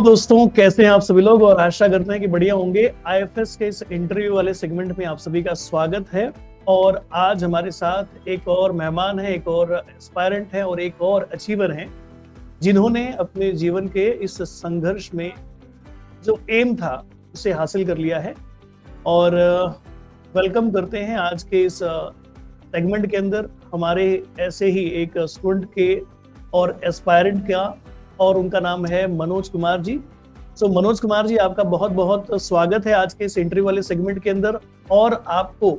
तो दोस्तों, कैसे हैं आप सभी लोग और आशा करते हैं कि बढ़िया होंगे। आईएफएस के इस इंटरव्यू वाले सेगमेंट में आप सभी का स्वागत है। और आज हमारे साथ एक और मेहमान है, एक और एस्पायरेंट है और एक और अचीवर हैं, जिन्होंने अपने जीवन के इस संघर्ष में जो एम था उसे हासिल कर लिया है। और वेलकम करते हैं आज के इस सेगमेंट के अंदर हमारे ऐसे ही एक स्टूडेंट के और एस्पायरेंट का, और उनका नाम है मनोज कुमार जी। सो मनोज कुमार जी, आपका बहुत बहुत स्वागत है आज के इस इंटरव्यू वाले सेगमेंट के अंदर। और आपको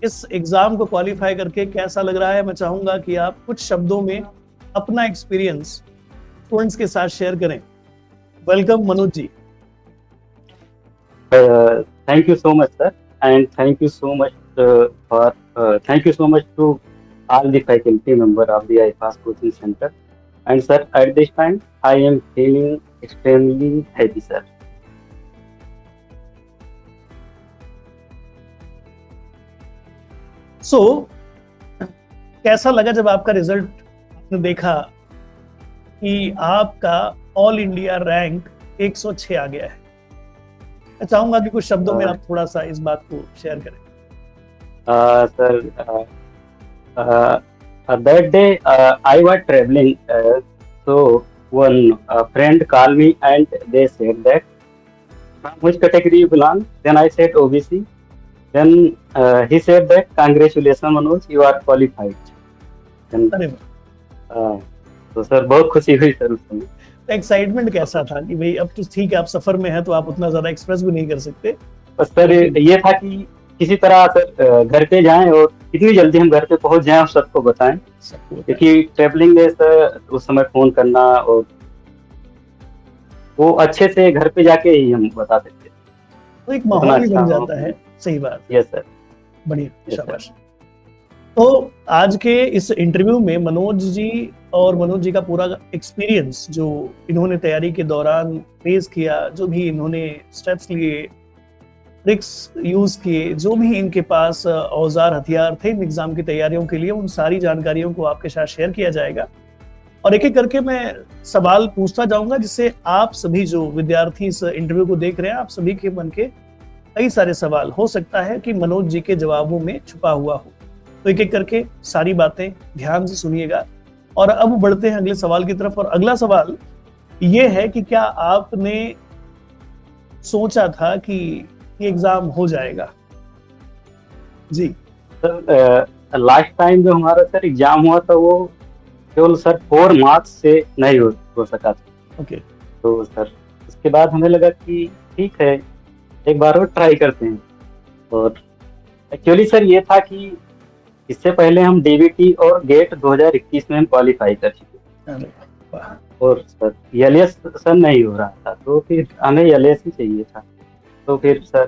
इस एग्जाम को क्वालिफाई करके कैसा लग रहा है, मैं चाहूंगा कि आप कुछ शब्दों में अपना एक्सपीरियंस स्टूडेंट्स के साथ शेयर करें। Welcome Manoj ji. Thank you so much, sir, and thank you so much thank you so much to all the faculty member of the IFAS Coaching Center. And sir, at this time, I am feeling extremely happy, sir. So, कैसा लगा जब आपका result आपने देखा कि आपका all India rank 106 आ गया है? मैं चाहूंगा कि कुछ शब्दों में आप थोड़ा सा इस बात को शेयर करें। Sir, that day I was traveling, so one friend called me and they said that from which category you belong. Then I said OBC. Then he said that congratulations Manoj, you are qualified. Then, अरे तो sir बहुत खुशी हुई sir उस समय। Excitement कैसा था कि भाई अब तो ठीक है, आप सफर में हैं तो आप उतना ज्यादा एक्सप्रेस भी नहीं कर सकते। बस सर ये था कि किसी तरह सर घर पे जाएं और कितनी जल्दी हम घर पे पहुंच जाएं और सबको बताएं, क्योंकि ट्रेवलिंग में सर उस समय फोन करना और वो अच्छे से घर पे जाके ही हम बता सकते हैं, तो एक माहौल ही बन जाता है। सही बात। यस सर, बढ़िया, शाबाश। तो आज के इस इंटरव्यू में मनोज जी का पूरा एक्सपीरियंस जो इन्होंने तैयारी के दौरान फेस किया, जो भी इन्होंने स्टेप्स लिए, ट्रिक्स यूज किए, जो भी इनके पास औजार हथियार थे इन एग्जाम की तैयारियों के लिए, उन सारी जानकारियों को आपके साथ शेयर किया जाएगा। और एक एक करके मैं सवाल पूछता जाऊंगा, जिससे आप सभी जो विद्यार्थी इस इंटरव्यू को देख रहे हैं, आप सभी के मन के कई सारे सवाल हो सकता है कि मनोज जी के जवाबों में छुपा हुआ हो। तो एक एक करके सारी बातें ध्यान से सुनिएगा। और अब बढ़ते हैं अगले सवाल की तरफ। और अगला सवाल ये है कि क्या आपने सोचा था कि ये एग्जाम हो जाएगा? जी सर लास्ट टाइम जो हमारा सर एग्जाम हुआ था वो केवल सर 4 मार्क्स से नहीं हो सका था। ओके। तो सर उसके बाद हमें लगा कि ठीक है, एक बार और ट्राई करते हैं। और एक्चुअली सर ये था कि इससे पहले हम डीबीटी और गेट 2021 में हम क्वालिफाई कर चुके। अरे वाह। और सर एलएस सर नहीं हो रहा था, तो फिर हमें एलएस ही चाहिए था। तो फिर सर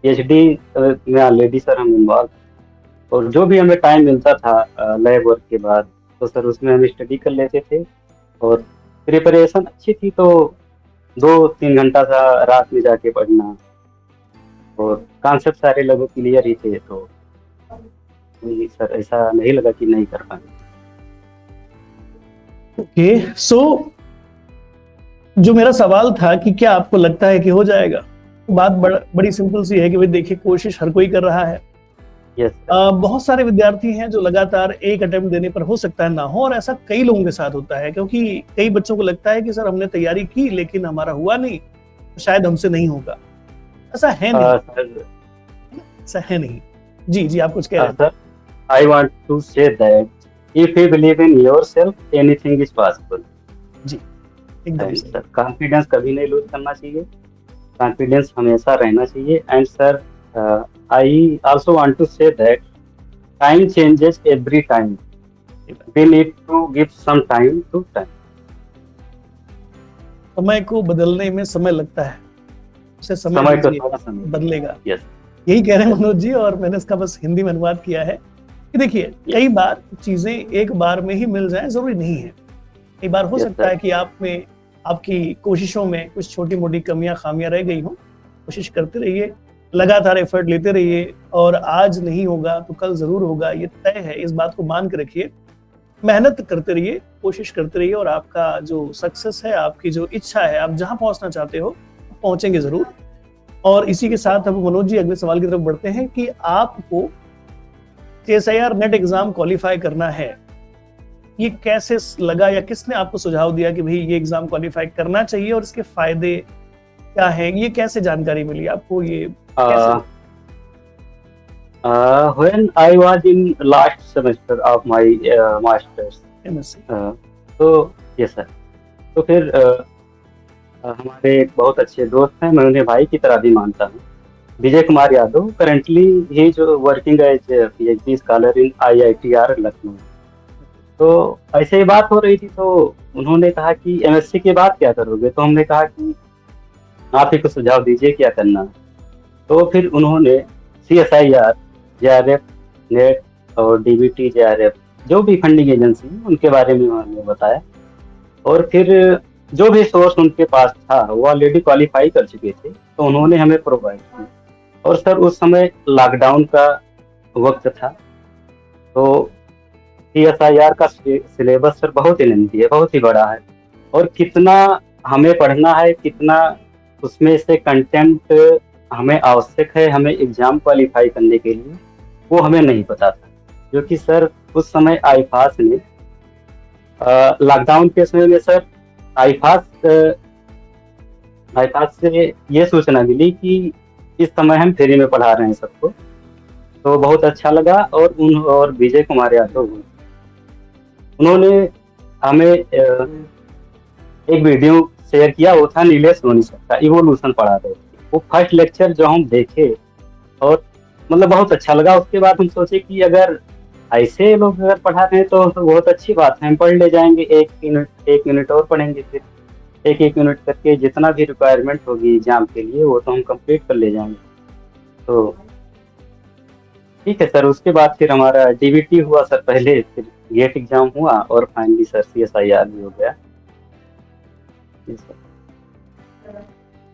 पीएचडी में ऑलरेडी सर हम इन्वॉल्व, और जो भी हमें टाइम मिलता था लैब वर्क के बाद, तो सर उसमें हम स्टडी कर लेते थे। और प्रिपरेशन अच्छी थी, तो 2-3 घंटा सा रात में जाके पढ़ना, और कॉन्सेप्ट सारे लगभग क्लियर ही थे। तो सर ऐसा नहीं लगा कि नहीं कर पाएंगे। ओके। सो जो मेरा सवाल था कि क्या आपको लगता है कि हो जाएगा, बात बड़ी सिंपल सी है कि भाई देखिए, कोशिश हर कोई कर रहा है। यस। बहुत सारे विद्यार्थी हैं जो लगातार एक अटेम्प्ट देने पर हो सकता है ना हो, और ऐसा कई लोगों के साथ होता है, क्योंकि कई बच्चों को लगता है कि सर हमने तैयारी की लेकिन हमारा हुआ नहीं, तो शायद हमसे नहीं होगा। ऐसा है नहीं, ऐसा है नहीं। जी आप कुछ कह रहे हैं? I want to say that if you believe in yourself, anything is possible. जी एकदम सर कॉन्फिडेंस कभी नहीं लूज करना चाहिए, कॉन्फिडेंस हमेशा रहना चाहिए। And sir I also want to say that time changes every time. We need to give some time to time. समय को बदलने में समय लगता है, उसे समय बदलेगा। yes. यही कह रहे हैं मनोज जी, और मैंने इसका बस हिंदी में अनुवाद किया है कि देखिए, कई बार चीजें एक बार में ही मिल जाएं, जरूरी नहीं है। कई बार हो सकता है कि आप में, आपकी कोशिशों में कुछ छोटी मोटी कमियां खामियां रह गई हो। कोशिश करते रहिए, लगातार एफर्ट लेते रहिए, और आज नहीं होगा तो कल जरूर होगा, ये तय है। इस बात को मान के रखिए। मेहनत करते रहिए, कोशिश करते रहिए और आपका जो सक्सेस है, आपकी जो इच्छा है, आप जहाँ पहुँचना चाहते हो, पहुँचेंगे ज़रूर। और इसी के साथ अब मनोज जी अगले सवाल की तरफ बढ़ते हैं कि आपको सीएसआईआर नेट एग्ज़ाम क्वालीफाई करना है, ये कैसे लगा या किसने आपको सुझाव दिया कि भई ये एग्ज़ाम क्वालीफाई करना चाहिए और इसके फ़ायदे क्या हैं? ये कैसे जानकारी मिली आपको? ये कैसे? When I was in last semester of my masters, MSc. तो यस सर, तो फिर हमारे एक बहुत अच्छे दोस्त हैं, मैं उन्हें भाई की तरह भी मानता हूँ, विजय कुमार यादव। करंटली ही जो working as PhD scholar in IITR Lucknow. तो ऐसे ही बात हो रही थी, तो उन्होंने कहा कि एमएससी के बाद क्या करोगे, तो हमने कहा कि आप ही को सुझाव दीजिए क्या करना है। तो फिर उन्होंने सीएसआईआर, जेआरएफ, नेट और डीबीटी, जेआरएफ जो भी फंडिंग एजेंसी है उनके बारे में उन्होंने बताया। और फिर जो भी सोर्स उनके पास था वो ऑलरेडी क्वालिफाई कर चुके थे, तो उन्होंने हमें प्रोवाइड किया। और सर उस समय लॉकडाउन का वक्त था, तो सीएसआईआर का सिलेबस सर बहुत ही लेंथी है, बहुत ही बड़ा है, और कितना हमें पढ़ना है, कितना उसमें से कंटेंट हमें आवश्यक है हमें एग्जाम क्वालिफाई करने के लिए, वो हमें नहीं पता था। जो कि सर उस समय आईफास ने लॉकडाउन के समय में सर आईफास से ये सूचना मिली कि इस समय हम फ्री में पढ़ा रहे हैं सबको, तो बहुत अच्छा लगा। और विजय कुमार यादव उन्होंने हमें एक वीडियो शेयर किया, वो था नीलेश सोनी सर का, इवोल्यूशन पढ़ा रहे थे। वो फर्स्ट लेक्चर जो हम देखे और मतलब बहुत अच्छा लगा। उसके बाद हम सोचे कि अगर ऐसे लोग अगर पढ़ा रहे हैं तो बहुत अच्छी बात है, हम पढ़ ले जाएंगे, एक मिनट और पढ़ेंगे, फिर एक मिनट करके जितना भी रिक्वायरमेंट होगी एग्जाम के लिए वो तो हम कंप्लीट कर ले जाएंगे। तो ठीक है सर, उसके बाद फिर हमारा डीबीटी हुआ सर पहले, फिर गेट एग्जाम हुआ और फाइनली सर सीएसआईआर भी हो गया।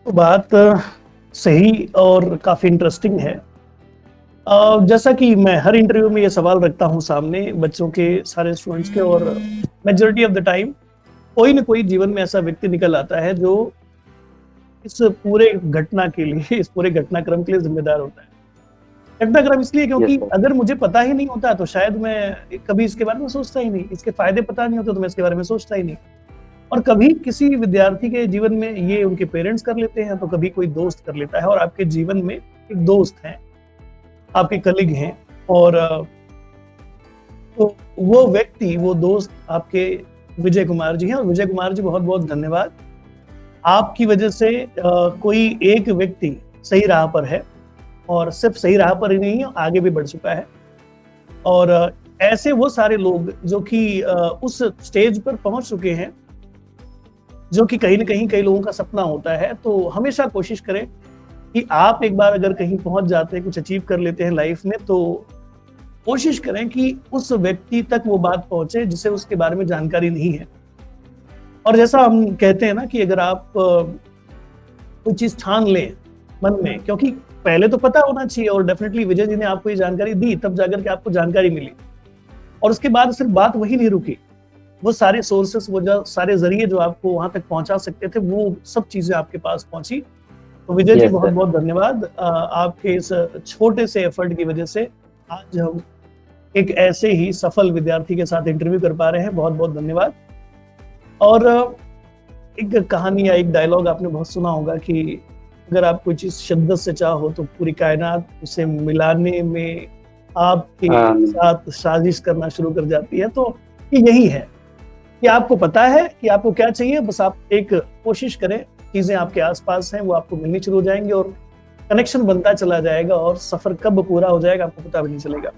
तो बात सही और काफ़ी इंटरेस्टिंग है। जैसा कि मैं हर इंटरव्यू में ये सवाल रखता हूँ सामने बच्चों के, सारे स्टूडेंट्स के, और मेजॉरिटी ऑफ द टाइम कोई न कोई जीवन में ऐसा व्यक्ति निकल आता है जो इस पूरे घटना के लिए, इस पूरे घटनाक्रम के लिए जिम्मेदार होता है। घटनाक्रम इसलिए क्योंकि अगर मुझे पता ही नहीं होता तो शायद मैं कभी इसके बारे में सोचता ही नहीं, इसके फायदे पता नहीं होते तो मैं इसके बारे में सोचता ही नहीं। और कभी किसी विद्यार्थी के जीवन में ये उनके पेरेंट्स कर लेते हैं, तो कभी कोई दोस्त कर लेता है। और आपके जीवन में एक दोस्त है, आपके कलीग हैं, और तो वो व्यक्ति, वो दोस्त आपके विजय कुमार जी हैं। और विजय कुमार जी बहुत बहुत धन्यवाद, आपकी वजह से कोई एक व्यक्ति सही राह पर है, और सिर्फ सही राह पर ही नहीं है, आगे भी बढ़ चुका है। और ऐसे वो सारे लोग जो कि उस स्टेज पर पहुंच चुके हैं, जो कि कहीं न कहीं कई लोगों का सपना होता है। तो हमेशा कोशिश करें कि आप एक बार अगर कहीं पहुंच जाते हैं, कुछ अचीव कर लेते हैं लाइफ में, तो कोशिश करें कि उस व्यक्ति तक वो बात पहुंचे जिसे उसके बारे में जानकारी नहीं है। और जैसा हम कहते हैं ना कि अगर आप कोई चीज ठान लें मन में, क्योंकि पहले तो पता होना चाहिए, और डेफिनेटली विजय जी ने आपको ये जानकारी दी, तब जाकर के आपको जानकारी मिली। और उसके बाद सिर्फ बात वही नहीं रुकी, वो सारे सोर्सेस, वो जो सारे जरिए जो आपको वहां तक पहुंचा सकते थे, वो सब चीजें आपके पास पहुंची। तो विजय जी बहुत बहुत धन्यवाद, आपके इस छोटे से एफर्ट की वजह से आज हम एक ऐसे ही सफल विद्यार्थी के साथ इंटरव्यू कर पा रहे हैं। बहुत बहुत धन्यवाद। और एक कहानी या एक डायलॉग आपने बहुत सुना होगा कि अगर आप कोई चीज शिद्दत से चाहो तो पूरी कायनात उसे मिलाने में आपके साथ साजिश करना शुरू कर जाती है। तो ये यही है कि आपको पता है कि आपको क्या चाहिए, बस आप एक कोशिश करें, चीजें आपके आसपास हैं, वो आपको मिलनी शुरू हो जाएंगी और कनेक्शन बनता चला जाएगा, और सफर कब पूरा हो जाएगा आपको पता भी नहीं चलेगा।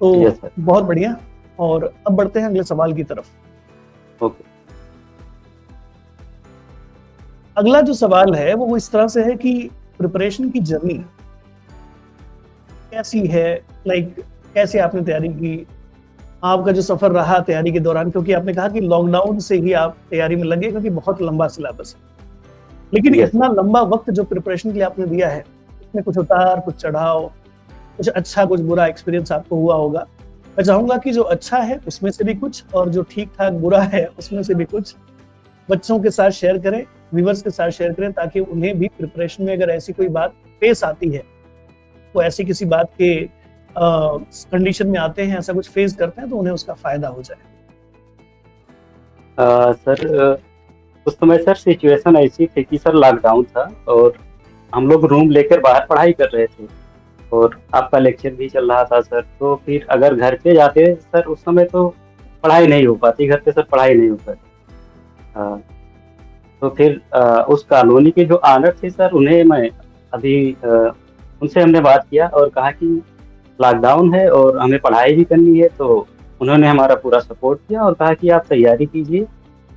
तो बहुत बढ़िया। और अब बढ़ते हैं अगले सवाल की तरफ। ओके। अगला जो सवाल है वो इस तरह से है कि प्रिपरेशन की जर्नी कैसी है, कैसे आपने तैयारी की, आपका जो सफर रहा तैयारी के दौरान, क्योंकि आपने कहा कि लॉकडाउन से ही आप तैयारी में लगे, क्योंकि बहुत लंबा सिलेबस है। लेकिन इतना लंबा वक्त जो प्रिपरेशन के लिए आपने दिया है, इसमें कुछ उतार, कुछ चढ़ाव, कुछ अच्छा कुछ बुरा एक्सपीरियंस आपको हुआ होगा। मैं चाहूंगा कि जो अच्छा है उसमें से भी कुछ और जो ठीक ठाक बुरा है उसमें से भी कुछ बच्चों के साथ शेयर करें, व्यूअर्स के साथ शेयर करें, ताकि उन्हें भी प्रिपरेशन में अगर ऐसी कोई बात फेस आती है, वो ऐसी किसी बात के कंडीशन में आते हैं, ऐसा कुछ फेस करते हैं, तो उन्हें उसका फायदा हो जाए। सर उस समय सर सिचुएशन ऐसी थी कि सर लॉकडाउन था और हम लोग रूम लेकर बाहर पढ़ाई कर रहे थे और आपका लेक्चर भी चल रहा था सर। तो फिर अगर घर पे जाते सर उस समय तो पढ़ाई नहीं हो पाती, घर पे सर पढ़ाई नहीं हो पाती। तो फिर उस कॉलोनी के जो ऑनर थे सर, उन्हें मैं अभी उनसे हमने बात किया और कहा कि लॉकडाउन है और हमें पढ़ाई भी करनी है। तो उन्होंने हमारा पूरा सपोर्ट किया और कहा कि आप तैयारी कीजिए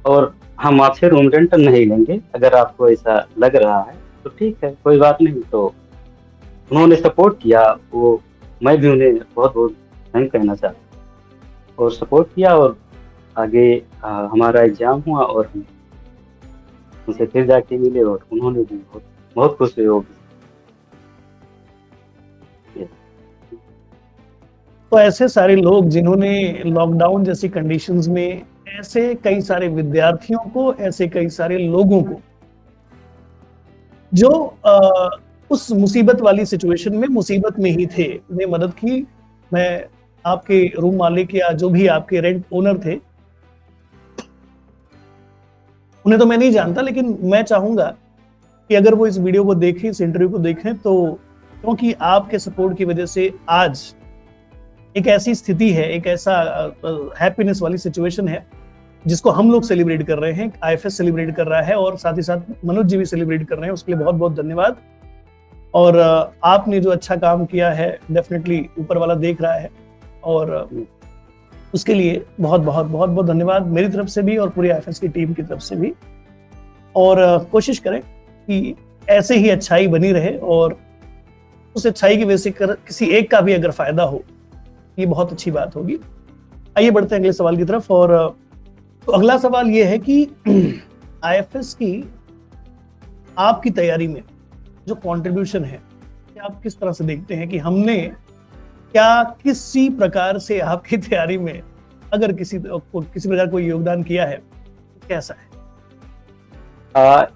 और हम आपसे रूम रेंट नहीं लेंगे, अगर आपको ऐसा लग रहा है तो ठीक है, कोई बात नहीं। तो उन्होंने सपोर्ट किया, वो मैं भी उन्हें बहुत बहुत थैंक कहना चाहता हूँ, और सपोर्ट किया और आगे हमारा एग्जाम हुआ और हम उनसे फिर जाके मिले और उन्होंने भी बहुत बहुत खुश हुए वो भी। तो ऐसे सारे लोग जिन्होंने लॉकडाउन जैसी कंडीशंस में ऐसे कई सारे विद्यार्थियों को, ऐसे कई सारे लोगों को जो उस मुसीबत वाली सिचुएशन में मुसीबत में ही थे, उन्हें मदद की। मैं आपके रूम मालिक या जो भी आपके रेंट ओनर थे, उन्हें तो मैं नहीं जानता, लेकिन मैं चाहूंगा कि अगर वो इस वीडियो को देखें, इस इंटरव्यू को देखें, तो क्योंकि आपके सपोर्ट की वजह से आज एक ऐसी स्थिति है, एक ऐसा हैप्पीनेस वाली सिचुएशन है जिसको हम लोग सेलिब्रेट कर रहे हैं, आईएफएस सेलिब्रेट कर रहा है और साथ ही साथ मनोज जी भी सेलिब्रेट कर रहे हैं। उसके लिए बहुत बहुत धन्यवाद। और आपने जो अच्छा काम किया है डेफिनेटली ऊपर वाला देख रहा है, और उसके लिए बहुत बहुत बहुत बहुत धन्यवाद मेरी तरफ से भी और पूरी आईएफएस की टीम की तरफ से भी। और कोशिश करें कि ऐसे ही अच्छाई बनी रहे और उस अच्छाई की वजह से किसी एक का भी अगर फायदा हो, ये बहुत अच्छी बात होगी। आइए बढ़ते हैं अगले सवाल की तरफ। और तो अगला सवाल ये है कि आईएफएस की आपकी तैयारी में जो कंट्रीब्यूशन है, क्या आप किस तरह से देखते हैं कि हमने क्या किसी प्रकार से आपकी तैयारी में अगर किसी प्रकार कोई योगदान किया है, तो कैसा है?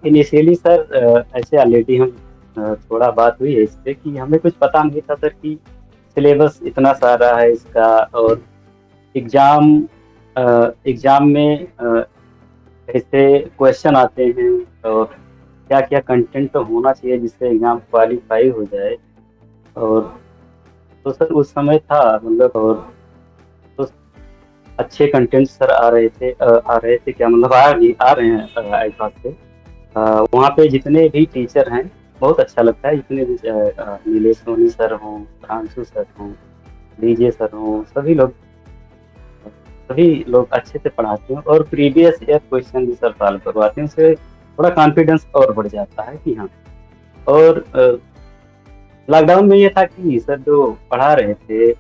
इनिशियली सर ऐसे ऑलरेडी हम थोड़ा बात हुई है इस पे कि हमें कुछ पता नहीं था सर कि सिलेबस इतना सारा है इसका, और एग्जाम में कैसे क्वेश्चन आते हैं और क्या क्या कंटेंट होना चाहिए जिससे एग्जाम क्वालिफाई हो जाए। और तो सर उस समय था मतलब, और तो अच्छे कंटेंट सर आ रहे थे क्या मतलब आ रहे हैं आईफास से। वहाँ पे जितने भी टीचर हैं बहुत अच्छा लगता है, जितने भी नीलेश सोनी सर हों, प्रांशु सर हों, डीजे सर हों, सभी लोग अच्छे से पढ़ाते हैं और प्रीवियस ईयर क्वेश्चन भी सर सॉल्व करवाते हैं। उससे थोड़ा कॉन्फिडेंस और बढ़ जाता है कि हाँ। और लॉकडाउन में ये था कि सर जो पढ़ा रहे थे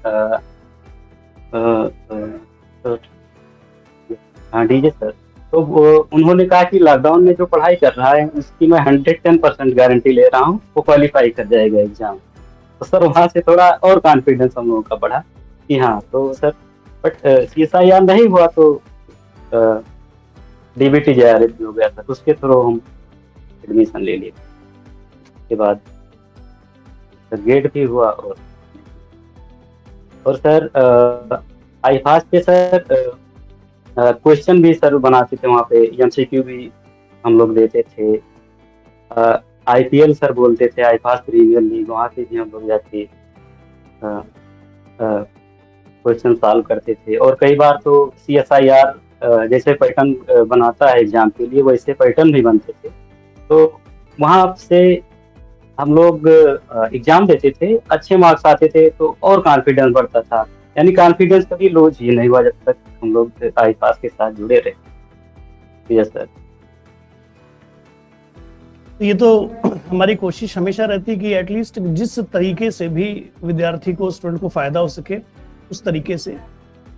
डीजे सर, तो उन्होंने कहा कि लॉकडाउन में जो पढ़ाई कर रहा है उसकी मैं 110% गारंटी ले रहा हूँ, वो क्वालिफाई कर जाएगा एग्जाम। तो सर वहाँ से थोड़ा और कॉन्फिडेंस हम लोगों का बढ़ा कि हाँ। तो सर बट CSIR नहीं हुआ तो DBT JRF हो गया था, तो उसके थ्रू हम एडमिशन ले लिए। उसके बाद गेट भी हुआ और सर आईफास पे सर क्वेश्चन भी सर बनाते थे, वहाँ पे MCQ भी हम लोग देते थे। IPL सर बोलते थे, आईफास प्रीमियर लीग, वहाँ पे भी हम लोग जाके क्वेश्चन सॉल्व करते थे। और कई बार तो CSIR जैसे पैटर्न बनाता है एग्जाम के लिए, वैसे पैटर्न भी बनते थे। तो वहाँ से हम लोग एग्जाम देते थे, अच्छे मार्क्स आते थे तो और कॉन्फिडेंस बढ़ता था। यानी कॉन्फिडेंस कभी लूज ही नहीं हुआ जब तक हम लोग आईपास के साथ जुड़े रहे। Yes sir. ये तो हमारी कोशिश हमेशा रहती है कि एटलीस्ट जिस तरीके से भी विद्यार्थी को, स्टूडेंट को फायदा हो सके, उस तरीके से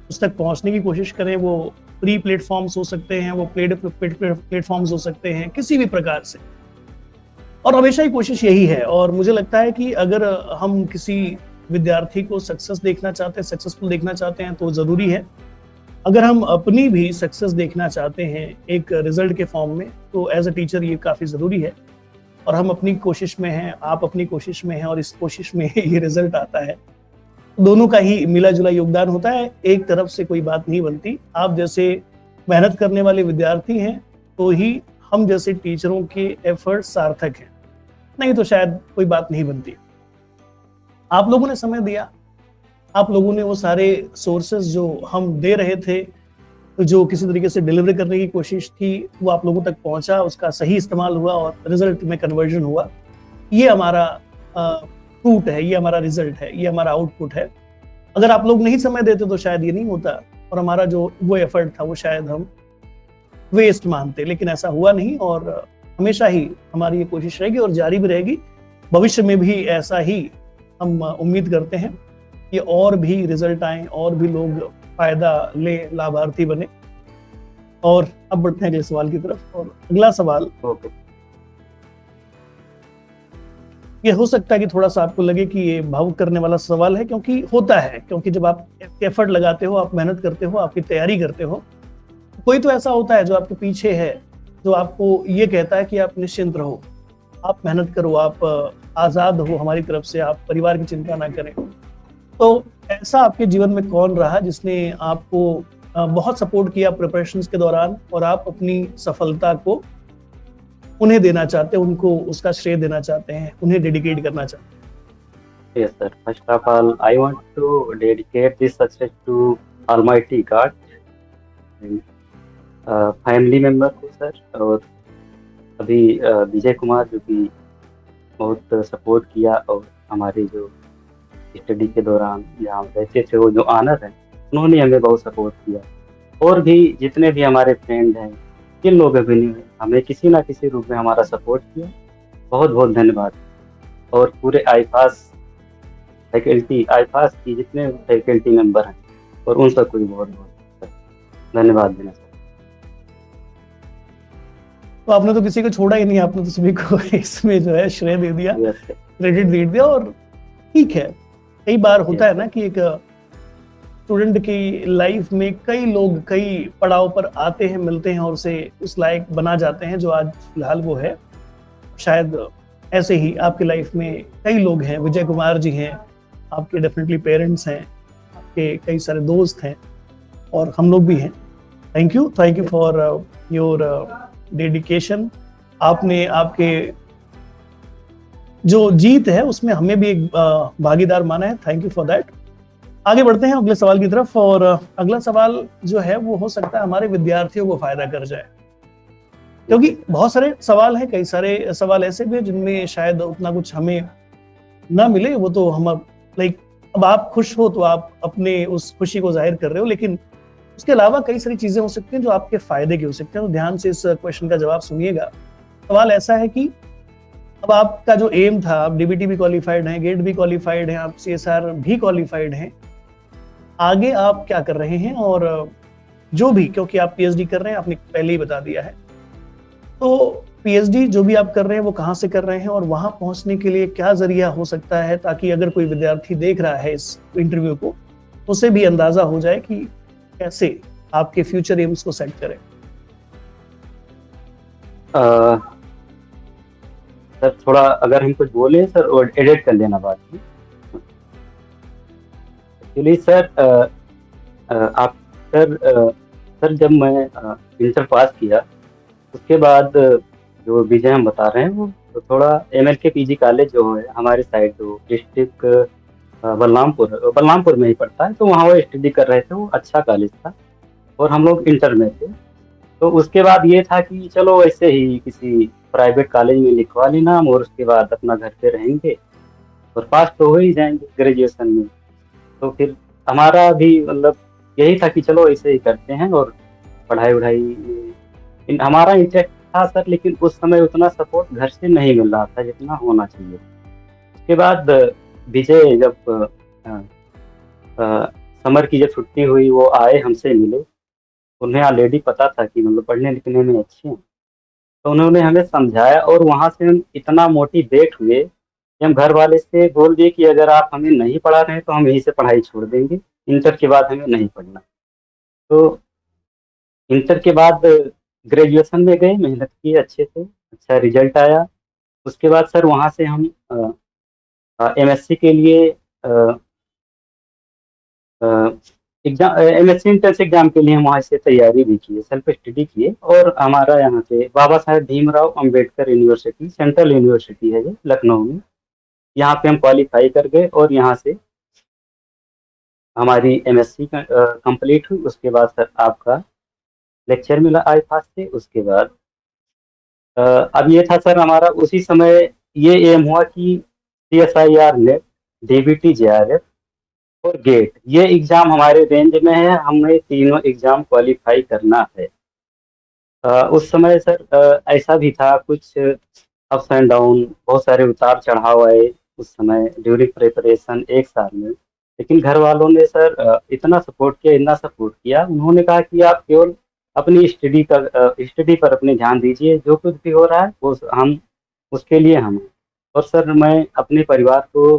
उस तक पहुंचने की कोशिश करें। वो प्री प्लेटफॉर्म्स हो सकते हैं, वो पेड प्लेटफॉर्म्स हो सकते हैं, किसी भी प्रकार से। और हमेशा ही कोशिश यही है। और मुझे लगता है कि अगर हम किसी विद्यार्थी को सक्सेस देखना चाहते हैं, सक्सेसफुल देखना चाहते हैं तो ज़रूरी है। अगर हम अपनी भी सक्सेस देखना चाहते हैं एक रिजल्ट के फॉर्म में, तो एज अ टीचर ये काफ़ी ज़रूरी है। और हम अपनी कोशिश में हैं, आप अपनी कोशिश में हैं और इस कोशिश में ये रिजल्ट आता है। दोनों का ही मिला-जुला योगदान होता है, एक तरफ से कोई बात नहीं बनती। आप जैसे मेहनत करने वाले विद्यार्थी हैं, तो ही हम जैसे टीचरों के एफर्ट सार्थक हैं, नहीं तो शायद कोई बात नहीं बनती। आप लोगों ने समय दिया, आप लोगों ने वो सारे सोर्सेज जो हम दे रहे थे, जो किसी तरीके से डिलीवर करने की कोशिश थी, वो आप लोगों तक पहुंचा, उसका सही इस्तेमाल हुआ और रिजल्ट में कन्वर्जन हुआ। ये हमारा फ्रूट है, ये हमारा रिजल्ट है, ये हमारा आउटपुट है। अगर आप लोग नहीं समय देते तो शायद ये नहीं होता और हमारा जो वो एफर्ट था वो शायद हम वेस्ट मानते, लेकिन ऐसा हुआ नहीं और हमेशा ही हमारी ये कोशिश रहेगी और जारी भी रहेगी। भविष्य में भी ऐसा ही हम उम्मीद करते हैं कि और भी रिजल्ट आए और भी लोग फायदा ले, लाभार्थी बने। और अब बढ़ते हैं अगले सवाल की तरफ। और अगला सवाल ओके। ये हो सकता है कि थोड़ा सा आपको लगे कि ये भावुक करने वाला सवाल है, क्योंकि होता है, क्योंकि जब आप एफर्ट लगाते हो, आप मेहनत करते हो, आपकी तैयारी करते हो, कोई तो ऐसा होता है जो आपके पीछे है, जो आपको ये कहता है कि आप निश्चिंत रहो, आप मेहनत करो, आप आज़ाद हो हमारी तरफ से, आप परिवार की चिंता ना करें। तो ऐसा आपके जीवन में कौन रहा जिसने आपको बहुत सपोर्ट किया प्रिपरेशंस के दौरान और आप अपनी सफलता को उन्हें देना चाहते हैं, उनको उसका श्रेय देना चाहते हैं, उन्हें डेडिकेट करना चाहते हैं? Yes, sir. First of all, I want to dedicate this success to Almighty God and family member को सर, और अभी विजय कुमार जो कि बहुत सपोर्ट किया और हमारे जो स्टडी के दौरान जहाँ रहते थे वो जो ऑनर हैं उन्होंने हमें बहुत सपोर्ट किया। और भी जितने भी हमारे फ्रेंड हैं, जिन लोगों भी ने हमें किसी ना किसी रूप में हमारा सपोर्ट किया, बहुत बहुत धन्यवाद। और पूरे आईफास फैकल्टी, आईफास की जितने फैकल्टी मेंबर हैं और उन सबको भी बहुत बहुत धन्यवाद देना चाहिए। तो आपने तो किसी को छोड़ा ही नहीं, आपने तो सभी को इसमें जो है श्रेय दे दिया, क्रेडिट दे दिया। और ठीक है, कई बार होता है ना कि एक स्टूडेंट की लाइफ में कई लोग कई पड़ाव पर आते हैं, मिलते हैं और उसे उस लायक बना जाते हैं जो आज फिलहाल वो है। शायद ऐसे ही आपकी लाइफ में कई लोग हैं, विजय कुमार जी हैं, आपके डेफिनेटली पेरेंट्स हैं, आपके कई सारे दोस्त हैं और हम लोग भी हैं। Thank you for your dedication. आपने आपके जो जीत है उसमें हमें भी एक भागीदार माना है, थैंक यू फॉर दैट। आगे बढ़ते हैं अगले सवाल की तरफ। और अगला सवाल जो है वो हो सकता है हमारे विद्यार्थियों को फायदा कर जाए, क्योंकि बहुत सारे सवाल हैं, कई सारे सवाल ऐसे भी हैं जिनमें शायद उतना कुछ हमें ना मिले। वो तो हम अब आप खुश हो तो आप अपने उस खुशी को जाहिर कर रहे हो, लेकिन उसके अलावा कई सारी चीजें हो सकती हैं जो आपके फायदे की हो सकती हैं। तो ध्यान से इस क्वेश्चन का जवाब सुनिएगा। सवाल ऐसा है कि अब आपका जो एम था, आप डीबीटी भी क्वालिफाइड हैं, गेट भी क्वालिफाइड हैं, आप सीएसआर भी क्वालिफाइड हैं, आगे आप क्या कर रहे हैं? और जो भी, क्योंकि आप पीएचडी कर रहे हैं, आपने पहले ही बता दिया है, तो पीएचडी जो भी आप कर रहे हैं वो कहाँ से कर रहे हैं और वहां पहुंचने के लिए क्या जरिया हो सकता है, ताकि अगर कोई विद्यार्थी देख रहा है इस इंटरव्यू को, उसे भी अंदाजा हो जाए कि कैसे आपके फ्यूचर एम्स को सेट करें। सर थोड़ा अगर हम कुछ बोले सर, और एडिट कर लेना बात में। एक्चुअली सर आप सर जब मैं इंटर पास किया उसके बाद जो विजय हम बता रहे हैं वो तो थोड़ा MLK PG कॉलेज जो है हमारे साइड, जो डिस्ट्रिक्ट बलरामपुर में ही पड़ता है, तो वहाँ वो स्टडी कर रहे थे। वो अच्छा कॉलेज था और हम लोग इंटर में थे। तो उसके बाद ये था कि चलो ऐसे ही किसी प्राइवेट कॉलेज में लिखवा लेना हम, और उसके बाद अपना घर पे रहेंगे और पास तो हो ही जाएंगे ग्रेजुएशन में। तो फिर हमारा भी मतलब यही था कि चलो ऐसे ही करते हैं। और पढ़ाई हमारा इंटरेस्ट था सर, लेकिन उस समय उतना सपोर्ट घर से नहीं मिल रहा था जितना होना चाहिए। उसके बाद विजय जब समर की जब छुट्टी हुई वो आए, हमसे मिले। उन्हें ऑलरेडी पता था कि मतलब पढ़ने लिखने में अच्छे हैं, तो उन्होंने हमें समझाया और वहाँ से हम इतना मोटिवेट हुए हम घर वाले से बोल दिए कि अगर आप हमें नहीं पढ़ा रहे हैं तो हम यहीं से पढ़ाई छोड़ देंगे, इंटर के बाद हमें नहीं पढ़ना। तो इंटर के बाद ग्रेजुएशन में गए, मेहनत की अच्छे से, अच्छा रिजल्ट आया। उसके बाद सर वहाँ से हम एमएससी के लिए एग्जाम, एमएससी एंट्रेंस एग्जाम के लिए हम वहाँ से तैयारी भी किए, सेल्फ स्टडी किए। और हमारा यहाँ पे Baba Saheb Bhimrao Ambedkar university, central university है ये लखनऊ में, यहाँ पे हम क्वालिफाई कर गए और यहाँ से हमारी एमएससी कंप्लीट हुई। उसके बाद सर आपका लेक्चर मिला आईफास से। उसके बाद अब ये था सर हमारा उसी समय ये एम हुआ कि CSIR नेट, DBT JRF और गेट, ये एग्जाम हमारे रेंज में है, हमें तीनों एग्जाम क्वालिफाई करना है। उस समय सर ऐसा भी था, कुछ अप्स एंड डाउन, बहुत सारे उतार चढ़ाव आए उस समय ड्यूरिंग प्रिपरेशन एक साल में। लेकिन घर वालों ने सर इतना सपोर्ट किया, इतना सपोर्ट किया, उन्होंने कहा कि आप केवल अपनी स्टडी पर अपने ध्यान दीजिए, जो कुछ भी हो रहा है वो हम उसके लिए हम। और सर मैं अपने परिवार को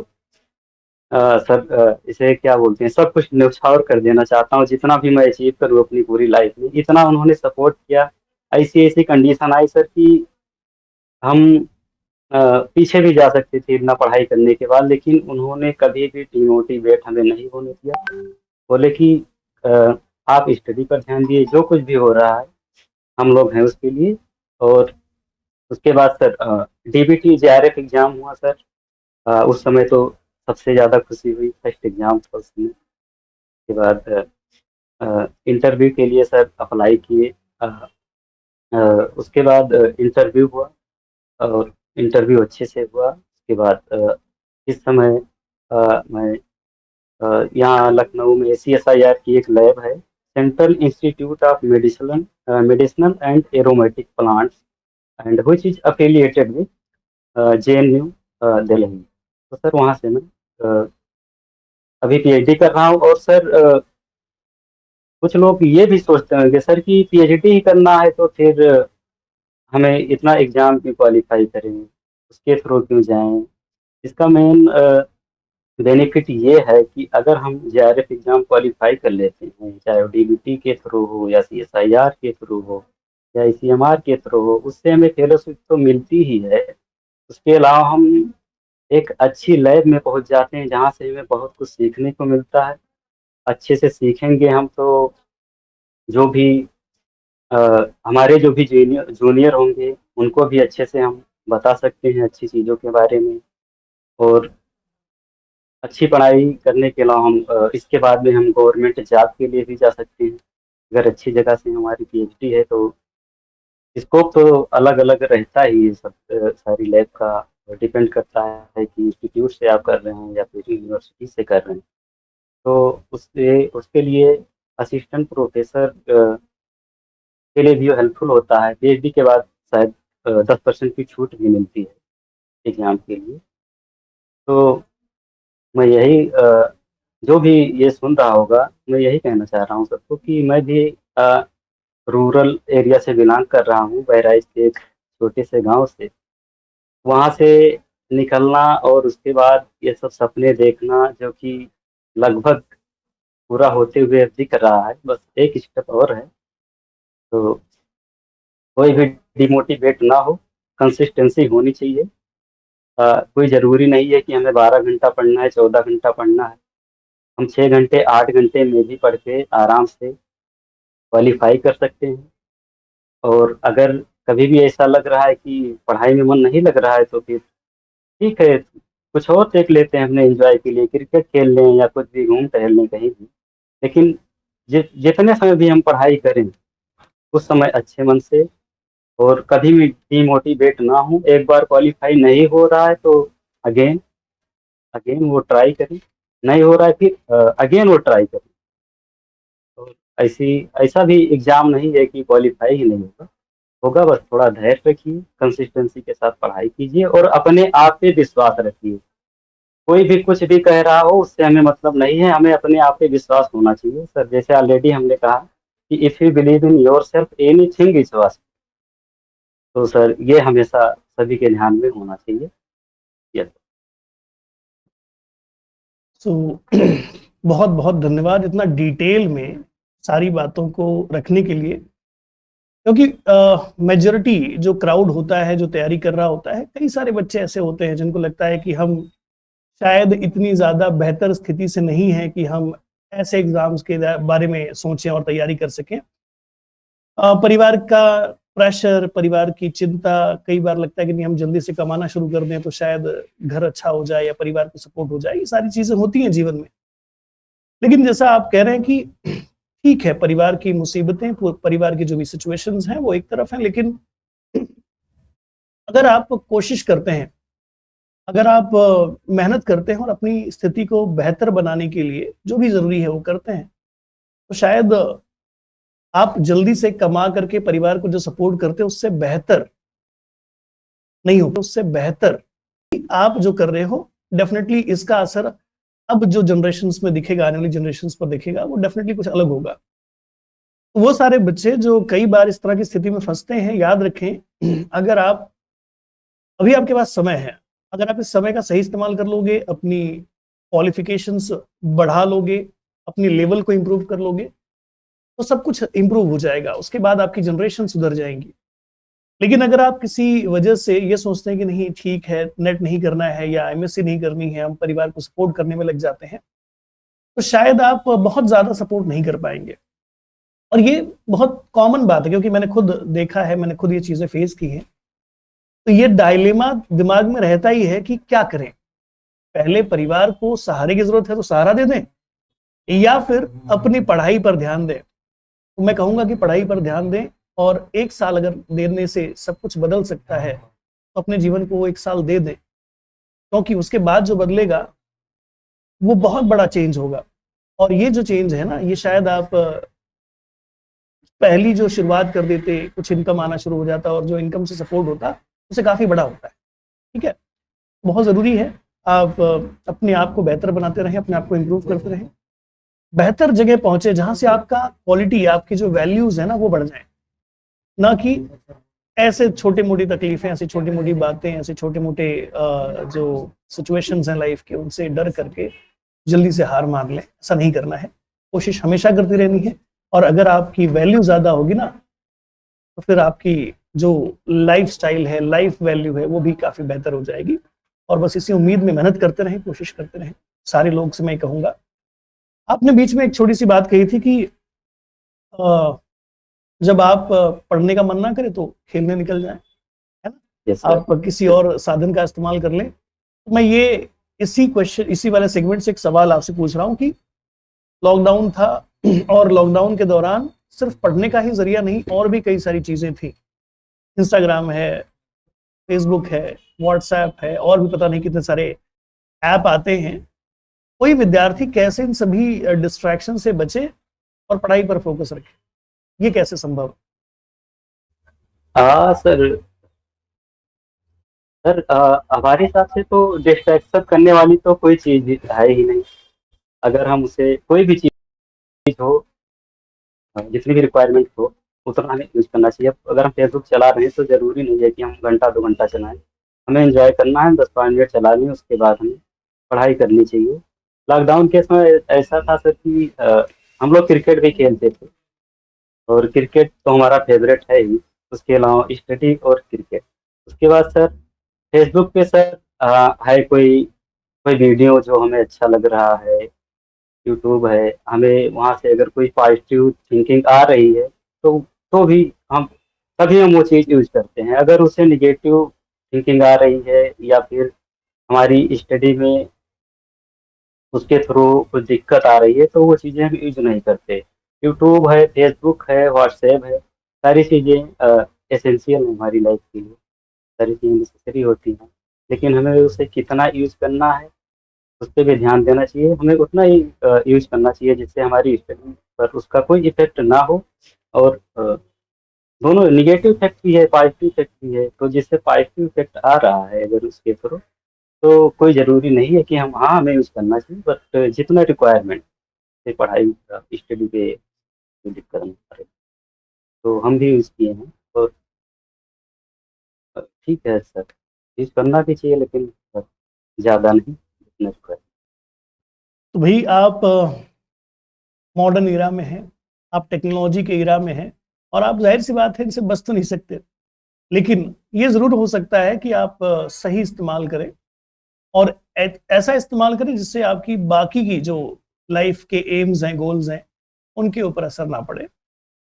सर इसे क्या बोलते हैं, सब कुछ न्यौछावर कर देना चाहता हूँ, जितना भी मैं अचीव करूँ अपनी पूरी लाइफ में, इतना उन्होंने सपोर्ट किया। ऐसी ऐसी कंडीशन आई सर कि हम पीछे भी जा सकते थे इतना पढ़ाई करने के बाद, लेकिन उन्होंने कभी भी डिमोटिवेट हमें नहीं होने दिया। बोले कि अ, आप स्टडी पर ध्यान दिए, जो कुछ भी हो रहा है हम लोग हैं उसके लिए। और उसके बाद सर DBT JRF एग्जाम हुआ सर। उस समय तो सबसे ज़्यादा खुशी हुई, फर्स्ट एग्जाम था उसमें। उसके बाद इंटरव्यू के लिए सर अप्लाई किए। अ, अ, उसके बाद इंटरव्यू हुआ और इंटरव्यू अच्छे से हुआ। उसके बाद इस समय मैं यहाँ लखनऊ में CSIR की एक लैब है, central institute of medicinal and aromatic plants, and which is affiliated with JNU Delhi. तो सर वहाँ से मैं अ, अभी PhD कर रहा हूँ। और सर कुछ लोग ये भी सोचते होंगे सर कि PhD ही करना है तो फिर हमें इतना एग्जाम क्यों क्वालिफाई करें, उसके थ्रू क्यों जाएं। इसका मेन बेनिफिट ये है कि अगर हम JRF एग्जाम क्वालिफाई कर लेते हैं, चाहे वो DBT के थ्रू हो या CSIR के थ्रू हो या ICMR के थ्रू हो, उससे हमें फेलोशिप तो मिलती ही है। उसके अलावा हम एक अच्छी लैब में पहुंच जाते हैं जहाँ से हमें बहुत कुछ सीखने को मिलता है। अच्छे से सीखेंगे हम तो जो भी अ, हमारे जो भी जूनियर जूनियर होंगे उनको भी अच्छे से हम बता सकते हैं अच्छी चीज़ों के बारे में। और अच्छी पढ़ाई करने के अलावा हम इसके बाद में हम गवर्नमेंट जॉब के लिए भी जा सकते हैं। अगर अच्छी जगह से हमारी PhD है तो स्कोप तो अलग अलग रहता ही है, सब सारी लैब का डिपेंड करता है कि इंस्टीट्यूट से आप कर रहे हैं या फिर यूनिवर्सिटी से कर रहे हैं। तो उससे उसके लिए असिस्टेंट प्रोफेसर के लिए भी हेल्पफुल होता है। PhD के बाद शायद 10% की छूट भी मिलती है एग्जाम के लिए। तो मैं यही जो भी ये सुन रहा होगा, मैं यही कहना चाह रहा हूँ सबको कि मैं भी रूरल एरिया से बिलोंग कर रहा हूँ, बहराइच के एक छोटे से गांव से। वहाँ से निकलना और उसके बाद ये सब सपने देखना जो कि लगभग पूरा होते हुए दिख रहा है, बस एक स्टेप और है। तो कोई भी डिमोटिवेट ना हो, कंसिस्टेंसी होनी चाहिए। कोई ज़रूरी नहीं है कि हमें 12 घंटा पढ़ना है, 14 घंटा पढ़ना है। हम 6 घंटे 8 घंटे में भी पढ़ के आराम से क्वालिफाई कर सकते हैं। और अगर कभी भी ऐसा लग रहा है कि पढ़ाई में मन नहीं लग रहा है तो फिर ठीक है, कुछ और देख लेते हैं अपने एंजॉय के लिए, क्रिकेट खेल लें या कुछ भी घूम टहल लें कहीं भी। लेकिन जितने समय भी हम पढ़ाई करें उस समय अच्छे मन से, और कभी भी डिमोटिवेट ना हो। एक बार क्वालिफाई नहीं हो रहा है तो अगेन अगेन वो ट्राई करें, नहीं हो रहा है फिर अगेन वो ट्राई करें। और ऐसा भी एग्जाम नहीं है कि क्वालिफाई ही नहीं होगा, होगा। बस थोड़ा धैर्य रखिए, कंसिस्टेंसी के साथ पढ़ाई कीजिए और अपने आप पे विश्वास रखिए। कोई भी कुछ भी कह रहा हो उससे हमें मतलब नहीं है, हमें अपने आप पे विश्वास होना चाहिए सर। जैसे ऑलरेडी हमने कहा कि if you believe in your self anything is possible. तो सर ये हमेशा सभी के ध्यान में होना चाहिए। यस। सो बहुत बहुत धन्यवाद इतना डिटेल में सारी बातों को रखने के लिए, क्योंकि मेजोरिटी जो क्राउड होता है, जो तैयारी कर रहा होता है, कई सारे बच्चे ऐसे होते हैं जिनको लगता है कि हम शायद इतनी ज़्यादा बेहतर स्थिति से नहीं है कि हम ऐसे एग्ज़ाम्स के बारे में सोचें और तैयारी कर सकें। परिवार का प्रेशर, परिवार की चिंता, कई बार लगता है कि नहीं हम जल्दी से कमाना शुरू कर दें तो शायद घर अच्छा हो जाए या परिवार को सपोर्ट हो जाए, ये सारी चीज़ें होती हैं जीवन में। लेकिन जैसा आप कह रहे हैं कि ठीक है, परिवार की मुसीबतें, परिवार की जो भी सिचुएशंस हैं वो एक तरफ हैं, लेकिन अगर आप कोशिश करते हैं, अगर आप मेहनत करते हैं और अपनी स्थिति को बेहतर बनाने के लिए जो भी ज़रूरी है वो करते हैं, तो शायद आप जल्दी से कमा करके परिवार को जो सपोर्ट करते हैं उससे बेहतर नहीं हो, उससे बेहतर आप जो कर रहे हो, डेफिनिटली इसका असर अब जो जनरेशंस में दिखेगा, आने वाली जनरेशंस पर दिखेगा, वो डेफिनिटली कुछ अलग होगा। वो सारे बच्चे जो कई बार इस तरह की स्थिति में फँसते हैं, याद रखें अगर आप अभी आपके पास समय है, अगर आप इस समय का सही इस्तेमाल कर लोगे, अपनी क्वालिफ़िकेशंस बढ़ा लोगे, अपनी लेवल को इम्प्रूव कर लोगे, तो सब कुछ इम्प्रूव हो जाएगा, उसके बाद आपकी जनरेशन सुधर जाएँगी। लेकिन अगर आप किसी वजह से ये सोचते हैं कि नहीं ठीक है, नेट नहीं करना है या एमएससी नहीं करनी है, हम परिवार को सपोर्ट करने में लग जाते हैं, तो शायद आप बहुत ज़्यादा सपोर्ट नहीं कर पाएँगे। और ये बहुत कॉमन बात है क्योंकि मैंने खुद देखा है, मैंने खुद ये चीज़ें फेस की हैं। तो ये डायलेमा दिमाग में रहता ही है कि क्या करें? पहले परिवार को सहारे की ज़रूरत है तो सहारा दे दें या फिर अपनी पढ़ाई पर ध्यान दें। तो मैं कहूँगा कि पढ़ाई पर ध्यान दें और 1 साल अगर देने से सब कुछ बदल सकता है, तो अपने जीवन को वो 1 साल दे दें। क्योंकि उसके बाद जो बदलेगा, वो बहुत बड़ा चेंज होगा और ये जो चेंज है ना, ये शायद आप पहली जो शुरुआत कर देते, कुछ इनकम आना शुरू हो जाता और जो इनकम से सपोर्ट होता, उससे काफ़ी बड़ा होता है। ठीक है? बहुत ज़रूरी है, आप अपने आप को बेहतर बनाते रहें, अपने आप को इम्प्रूव करते रहें। बेहतर जगह पहुँचे जहाँ से आपका क्वालिटी, आपकी जो वैल्यूज़ है ना, वो बढ़ जाएँ। ना कि ऐसे छोटी-मोटी तकलीफ़ें, ऐसी छोटी-मोटी बातें, ऐसे छोटे-मोटे जो सिचुएशंस हैं लाइफ़ के, उनसे डर करके जल्दी से हार मान लें, ऐसा नहीं करना है। कोशिश हमेशा करती रहनी है और अगर आपकी वैल्यू ज़्यादा होगी ना, तो फिर आपकी जो लाइफ़स्टाइल है, लाइफ़ वैल्यू है, वो भी काफ़ी बेहतर हो जाएगी और बस इसी उम्मीद में मेहनत करते रहें, कोशिश करते रहें। सारे लोग से मैं कहूँगा। आपने बीच में एक छोटी-सी बात कही थी कि अ, जब आप पढ़ने का मन ना करे तो खेलने निकल जाएँ, है ना? Yes sir. आप किसी और साधन का इस्तेमाल कर लें। तो मैं ये इसी वाले सेगमेंट से एक सवाल आपसे पूछ रहा हूँ कि लॉकडाउन था और लॉकडाउन के दौरान सिर्फ़ पढ़ने का ही ज़रिया नहीं और भी कई सारी चीज़ें थी। इंस्टाग्राम है, फ़ेसबुक है, व्हाट्सऐप है और भी पता नहीं कितने सारे ऐप आते हैं। कोई विद्यार्थी कैसे इन सभी डिस्ट्रैक्शन से बचे और पढ़ाई पर फ़ोकस रखे? ये कैसे संभव है? हाँ सर। सर हमारे हिसाब से तो डिस्ट्रैक्शन करने वाली तो कोई चीज़ है ही नहीं। अगर हम उसे कोई भी चीज़ हो, जितनी भी रिक्वायरमेंट हो, उतना हमें यूज़ करना चाहिए। अगर हम फेसबुक चला रहे हैं तो ज़रूरी नहीं है कि हम घंटा 2 घंटा चलाएँ। हमें एन्जॉय करना है, 10-5 मिनट चलानी है, उसके बाद हमें पढ़ाई करनी चाहिए। लॉकडाउन के समय ऐसा था सर कि हम लोग क्रिकेट भी खेलते थे और क्रिकेट तो हमारा फ़ेवरेट है ही। उसके अलावा स्टडी और क्रिकेट। उसके बाद सर फेसबुक पे सर है कोई वीडियो जो हमें अच्छा लग रहा है, यूट्यूब है, हमें वहाँ से अगर कोई पॉजिटिव थिंकिंग आ रही है, तो भी हम तभी हम वो चीज़ यूज़ करते हैं। अगर उससे नेगेटिव थिंकिंग आ रही है या फिर हमारी स्टडी में उसके थ्रू कुछ दिक्कत आ रही है, तो वो चीज़ें हम यूज़ नहीं करते। यूट्यूब है, फेसबुक है, व्हाट्सएप है, सारी चीज़ें एसेंशियल है हमारी लाइफ के लिए, सारी चीज़ें नेसेसरी होती हैं। लेकिन हमें उसे कितना यूज़ करना है, उस पे भी ध्यान देना चाहिए। हमें उतना ही यूज़ करना चाहिए जिससे हमारी स्टडी पर उसका कोई इफ़ेक्ट ना हो और दोनों नेगेटिव इफ़ेक्ट भी है, पॉजिटिव इफ़ेक्ट भी है। तो जिससे पॉजिटिव इफ़ेक्ट आ रहा है अगर उसके थ्रू, तो कोई ज़रूरी नहीं है कि हम हाँ, हमें यूज़ करना चाहिए, बट जितना रिक्वायरमेंट से पढ़ाई स्टडी पे कोई दिक्कत नहीं पड़े। तो हम भी यूज़ किए हैं और ठीक है सर, यूज़ करना भी चाहिए लेकिन ज़्यादा नहीं, जितना रिक्वायरमेंट। तो भाई आप मॉडर्न इरा में हैं, आप टेक्नोलॉजी के इरा में हैं और आप जाहिर सी बात है इनसे बच तो नहीं सकते, लेकिन ये ज़रूर हो सकता है कि आप सही इस्तेमाल करें और ऐसा इस्तेमाल करें जिससे आपकी बाकी की जो लाइफ के एम्स हैं, गोल्स हैं, उनके ऊपर असर ना पड़े।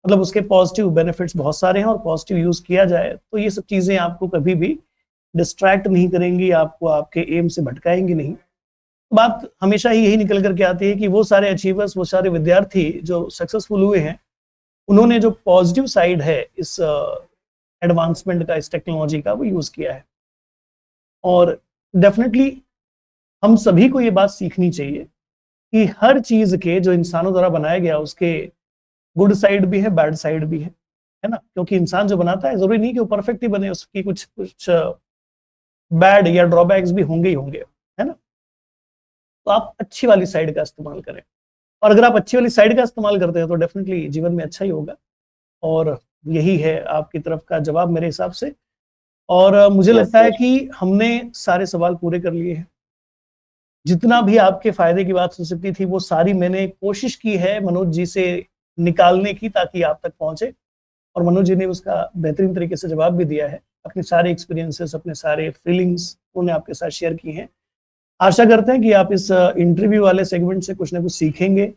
मतलब उसके पॉजिटिव बेनिफिट्स बहुत सारे हैं और पॉजिटिव यूज़ किया जाए तो ये सब चीज़ें आपको कभी भी डिस्ट्रैक्ट नहीं करेंगी, आपको आपके एम से भटकाएँगी नहीं। बात हमेशा ही यही निकल कर के आती है कि वो सारे अचीवर्स, वो सारे विद्यार्थी जो सक्सेसफुल हुए हैं, उन्होंने जो पॉजिटिव साइड है इस एडवांसमेंट का, इस टेक्नोलॉजी का, वो यूज़ किया है। और डेफ़िनेटली हम सभी को ये बात सीखनी चाहिए कि हर चीज़ के जो इंसानों द्वारा बनाया गया उसके गुड साइड भी है, बैड साइड भी है ना? क्योंकि इंसान जो बनाता है ज़रूरी नहीं कि वो परफेक्ट ही बने, उसकी कुछ कुछ बैड या ड्रॉबैक्स भी होंगे ही होंगे, है ना? तो आप अच्छी वाली साइड का इस्तेमाल करें और अगर आप अच्छी वाली साइड का इस्तेमाल करते हैं तो डेफ़िनेटली जीवन में अच्छा ही होगा और यही है आपकी तरफ का जवाब मेरे हिसाब से। और मुझे यस लगता है सर। कि हमने सारे सवाल पूरे कर लिए हैं। जितना भी आपके फ़ायदे की बात हो सकती थी वो सारी मैंने कोशिश की है मनोज जी से निकालने की ताकि आप तक पहुँचे और मनोज जी ने उसका बेहतरीन तरीके से जवाब भी दिया है। अपने सारे एक्सपीरियंसेस, अपने सारे फीलिंग्स उन्हें आपके साथ शेयर की हैं। आशा करते हैं कि आप इस इंटरव्यू वाले सेगमेंट से कुछ ना कुछ सीखेंगे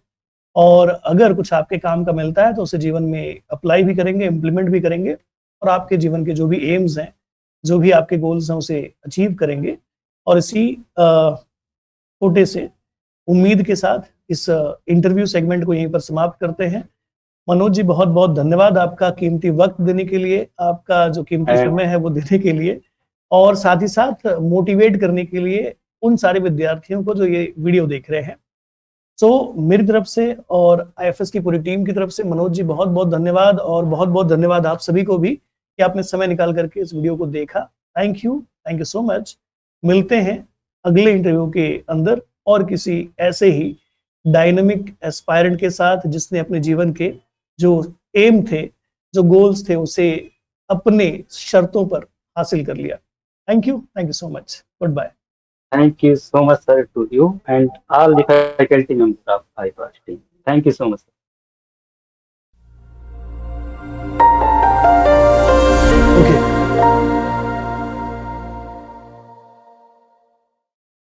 और अगर कुछ आपके काम का मिलता है तो उसे जीवन में अप्लाई भी करेंगे, इम्प्लीमेंट भी करेंगे और आपके जीवन के जो भी एम्स हैं, जो भी आपके गोल्स हैं उसे अचीव करेंगे और इसी छोटे से उम्मीद के साथ इस इंटरव्यू सेगमेंट को यहीं पर समाप्त करते हैं। मनोज जी बहुत-बहुत धन्यवाद आपका कीमती वक़्त देने के लिए, आपका जो कीमती थैंक समय है वो देने के लिए और साथ ही साथ मोटिवेट करने के लिए उन सारे विद्यार्थियों को जो ये वीडियो देख रहे हैं। सो मेरी तरफ से और आईएफएस की पूरी टीम की तरफ से मनोज जी बहुत-बहुत धन्यवाद और बहुत-बहुत धन्यवाद आप सभी को भी कि आपने समय निकाल कर के इस वीडियो को देखा। Thank you so much. मिलते हैं अगले इंटरव्यू के अंदर और किसी ऐसे ही डायनामिक एस्पायरेंट के साथ जिसने अपने जीवन के जो एम थे, जो गोल्स थे उसे अपने शर्तों पर हासिल कर लिया। Thank you so much. Good bye. you so much, sir, to you and all the faculty members of IPAS team. Thank you so much, sir.